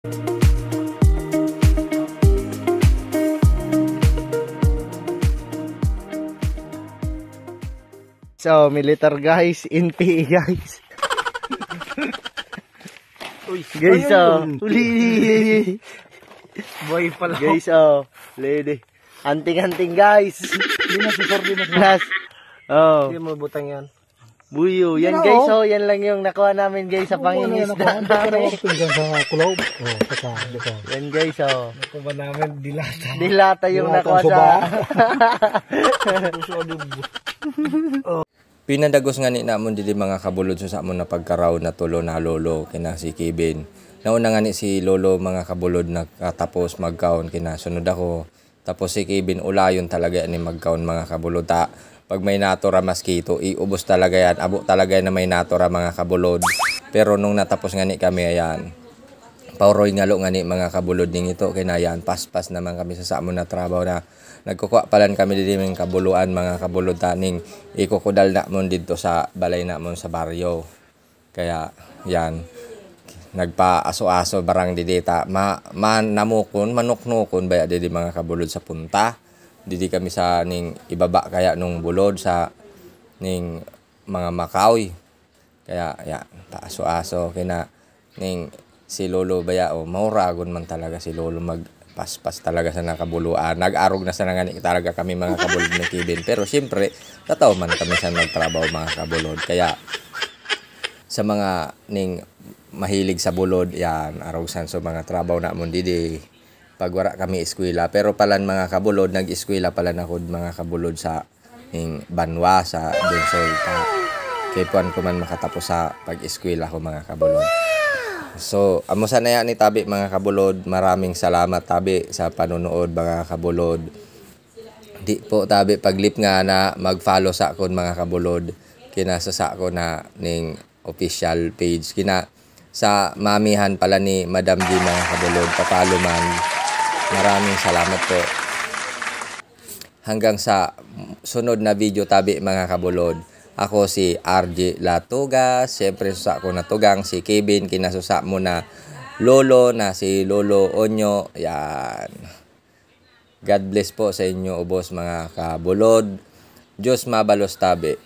So, militar guys, NPA guys. Uy, guys, uli. boy pala. Guys, lady. Anting-anting guys. Hindi na si Sir, di na. Oh. Hindi mo butang yan. Buyo, yan guys, yan lang yung nakuha namin guys sa pangingisda namin. Sa kulob. Yan guys, Nakuha namin, dilata. Dilata yung nakuha sa... Pinadagos nga ni namon dili mga kabulod sa amon na pagkaraw na tulo na lolo kina si Kevin. Nauna nga ni si lolo mga kabulod nakatapos magkaon kina sunod ako. Tapos si Kevin ulayon talaga ni magkaon mga kabulod ta. Pag may natura maskito, iubos talaga yan. Abo talaga yan na may natura mga kabulod. Pero nung natapos nga ni kami ayan. Pauroy ngalo nga ni mga kabulod ning ito kinayan. Paspas naman kami sa amon na trabaho na nagkukuha palan kami dito ng kabuluan mga kabulod taning ikukudal na mon dito sa balay na mon sa baryo. Kaya yan nagpa-aso-aso barang didita namukon manuknukon baya didi mga kabulod sa punta. Didi kami sa ning ibaba kaya nung bulod sa ning mga makaoy. Kaya yan pa-aso-aso kina ning si lolo baya mauragon man talaga si lolo paspas talaga sa nakabuluan. Nag-arog na sa nangani talaga kami mga kabulod ni Kevin. Pero siyempre, tataw man kami sa nagtrabaho mga kabulod. Kaya sa mga ning mahilig sa bulod, yan, arog san so mga trabaho na mong didi. Pagwara kami eskwela. Pero palan mga kabulod, nag-eskwela pala na mga kabulod sa ning Banwa sa Densol. Kaya puan ko man makatapos sa pag-eskwela ko mga kabulod. So, amusa na yan ni Tabi mga kabulod. Maraming salamat Tabi sa panonood mga kabulod. Di po Tabi paglip nga na mag-follow sa akon mga kabulod. Kinasa sa ako na ning official page. Kina sa mamihan pala ni Madam G mga kabulod. Papalo man. Maraming salamat po. Hanggang sa sunod na video Tabi mga kabulod. Ako si RJ Latuga, siyempre susa ko na tugang si Kevin, kinasusa mo na lolo na si Lolo Onyo. Yan. God bless po sa inyo ubos mga kabulod. Diyos mabalos Tabi.